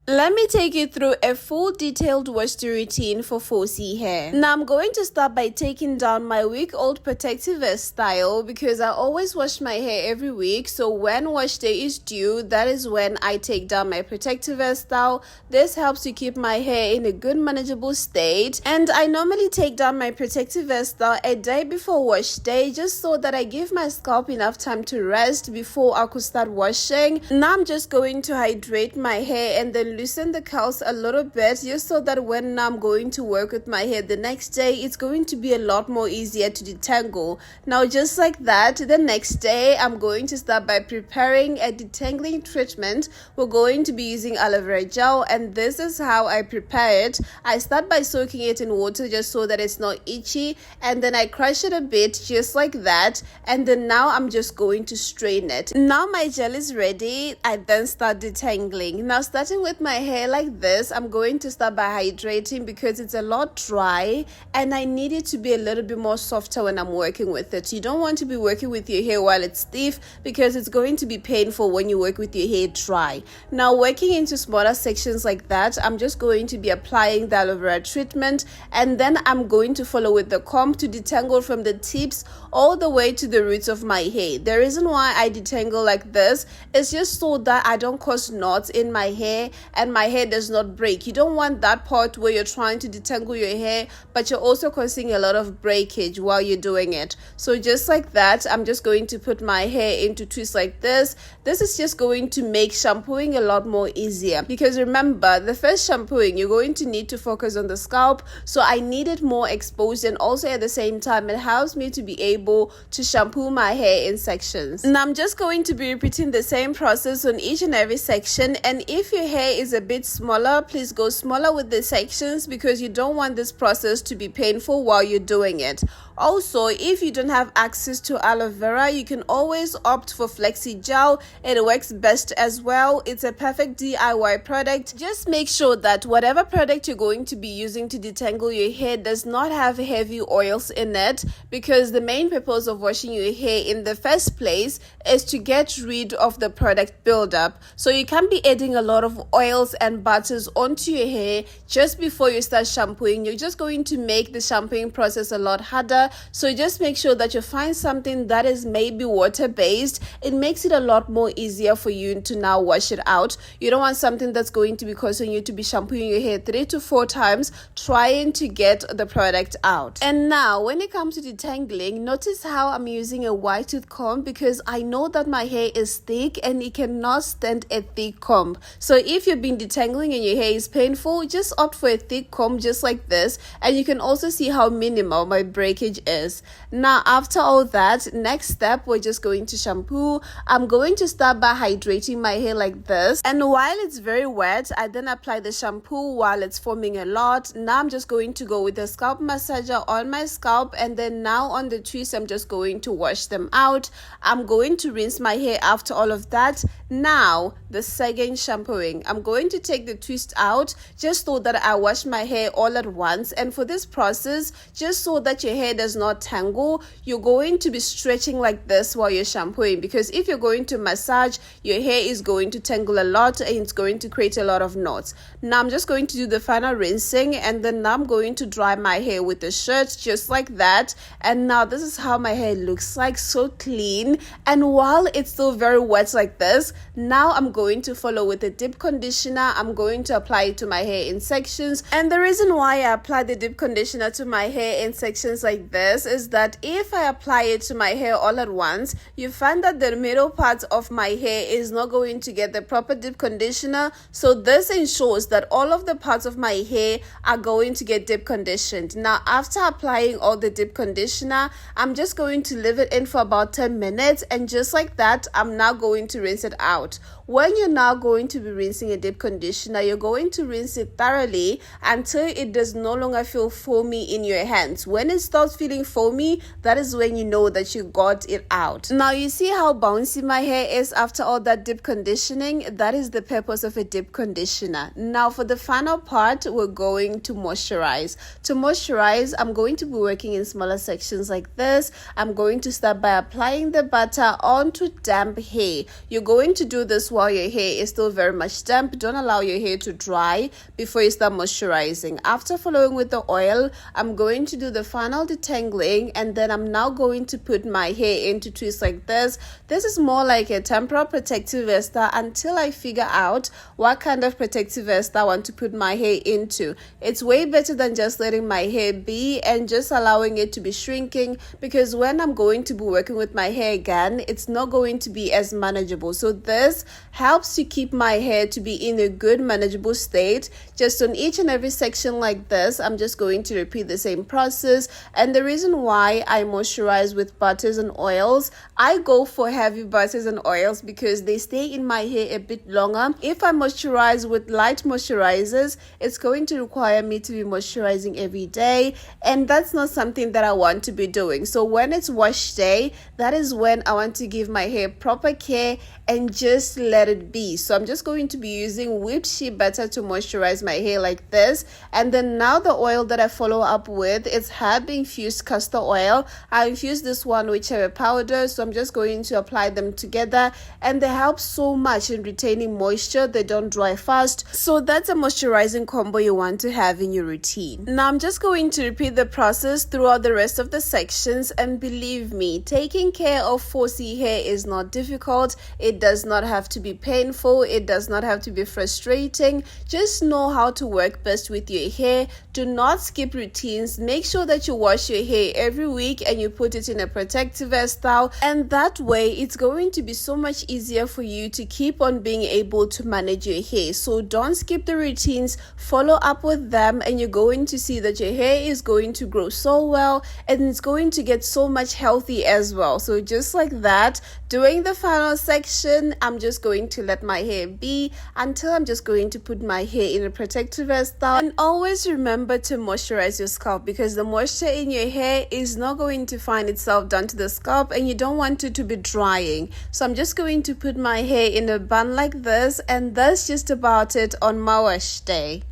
Let me take you through a full detailed wash routine for 4C hair. Now I'm going to start by taking down my week-old protective hairstyle because I always wash my hair every week. So when wash day is due, that is when I take down my protective hairstyle. This helps to keep my hair in a good manageable state. And I normally take down my protective hairstyle a day before wash day just so that I give my scalp enough time to rest before I could start washing. Now I'm just going to hydrate my hair and then loosen the curls a little bit just so that when I'm going to work with my hair the next day, it's going to be a lot more easier to detangle. Now just like that, the next day I'm going to start by preparing a detangling treatment. We're going to be using aloe vera gel, and this is how I prepare it. I start by soaking it in water just so that it's not itchy, and then I crush it a bit just like that, and then now I'm just going to strain it. Now my gel is ready. I then start detangling. Now starting with my hair like this, I'm going to start by hydrating because it's a lot dry and I need it to be a little bit more softer when I'm working with it. You don't want to be working with your hair while it's stiff because it's going to be painful when you work with your hair dry. Now working into smaller sections like that, I'm just going to be applying the aloe vera treatment, and then I'm going to follow with the comb to detangle from the tips all the way to the roots of my hair. The reason why I detangle like this is just so that I don't cause knots in my hair and my hair does not break. You don't want that part where you're trying to detangle your hair but you're also causing a lot of breakage while you're doing it. So just like that, I'm just going to put my hair into twists like this. This is just going to make shampooing a lot more easier because remember, the first shampooing you're going to need to focus on the scalp, so I need it more exposed, and also at the same time it helps me to be able to shampoo my hair in sections. Now I'm just going to be repeating the same process on each and every section, and if your hair is a bit smaller, please go smaller with the sections because you don't want this process to be painful while you're doing it. Also, if you don't have access to aloe vera, you can always opt for flexi gel. It works best as well. It's a perfect DIY product. Just make sure that whatever product you're going to be using to detangle your hair does not have heavy oils in it, because the main purpose of washing your hair in the first place is to get rid of the product buildup. So you can't be adding a lot of oils and butters onto your hair just before you start shampooing. You're just going to make the shampooing process a lot harder. So just make sure that you find something that is maybe water based. It makes it a lot more easier for you to now wash it out. You don't want something that's going to be causing you to be shampooing your hair 3 to 4 times trying to get the product out. And now when it comes to detangling, notice how I'm using a wide tooth comb because I know that my hair is thick and it cannot stand a thick comb. So if you've been detangling and your hair is painful, just opt for a thick comb just like this, and you can also see how minimal my breakage is. Now after all that, next step, we're just going to shampoo. I'm going to start by hydrating my hair like this, and while it's very wet, I then apply the shampoo while it's foaming a lot. Now I'm just going to go with a scalp massager on my scalp, and then now on the twists I'm just going to wash them out. I'm going to rinse my hair after all of that. Now the second shampooing, I'm going to take the twist out just so that I wash my hair all at once. And for this process, just so that your hair does not tangle, you're going to be stretching like this while you're shampooing, because if you're going to massage, your hair is going to tangle a lot and it's going to create a lot of knots. Now I'm just going to do the final rinsing, and then now I'm going to dry my hair with the shirt just like that. And now this is how my hair looks like, so clean. And while it's still very wet like this, now I'm going to follow with a deep conditioner. I'm going to apply it to my hair in sections, and the reason why I apply the deep conditioner to my hair in sections like this is that if I apply it to my hair all at once, you find that the middle part of my hair is not going to get the proper deep conditioner. So this ensures that all of the parts of my hair are going to get deep conditioned. Now after applying all the deep conditioner, I'm just going to leave it in for about 10 minutes, and just like that, I'm now going to rinse it out. When you're now going to be rinsing a deep conditioner, you're going to rinse it thoroughly until it does no longer feel foamy in your hands. When it starts feeling foamy, that is when you know that you got it out. Now you see how bouncy my hair is after all that deep conditioning? That is the purpose of a deep conditioner. Now for the final part, we're going to moisturize. To moisturize, I'm going to be working in smaller sections like this. I'm going to start by applying the butter onto damp hair. You're going to do this while your hair is still very much damp. Don't allow your hair to dry before you start moisturizing. After following with the oil, I'm going to do the final detangling, and then I'm now going to put my hair into twists like this. This is more like a temporal protective vesta until I figure out what kind of protective vesta I want to put my hair into. It's way better than just letting my hair be and just allowing it to be shrinking, because when I'm going to be working with my hair again, it's not going to be as manageable. So this helps to keep my hair to be in a good manageable state. Just on each and every section like this, I'm just going to repeat the same process. And the reason why I moisturize with butters and oils, I go for heavy butters and oils because they stay in my hair a bit longer. If I moisturize with light moisturizers, it's going to require me to be moisturizing every day, and that's not something that I want to be doing. So when it's wash day, that is when I want to give my hair proper care and just let it be. So I'm just going to be using whipped shea butter to moisturize my hair like this. And then now the oil that I follow up with is herb infused castor oil. I infused this one with cherry powder, so I'm just going to apply them together, and they help so much in retaining moisture. They don't dry fast. So that's a moisturizing combo you want to have in your routine. Now I'm just going to repeat the process throughout the rest of the sections, and believe me, taking care of 4C hair is not difficult. It does not have to be painful. It does not have to be frustrating. Just know how to work best with your hair. Do not skip routines. Make sure that you wash your hair every week and you put it in a protective hairstyle, and that way it's going to be so much easier for you to keep on being able to manage your hair. So don't skip the routines, follow up with them, and you're going to see that your hair is going to grow so well, and it's going to get so much healthy as well. So just like that, doing the final section, I'm just going to let my hair be until I'm just going to put my hair in a protective hairstyle. And always remember to moisturize your scalp, because the moisture in your hair is not going to find itself down to the scalp, and you don't want it to be drying. So I'm just going to put my hair in a bun like this, and that's just about it on my wash day.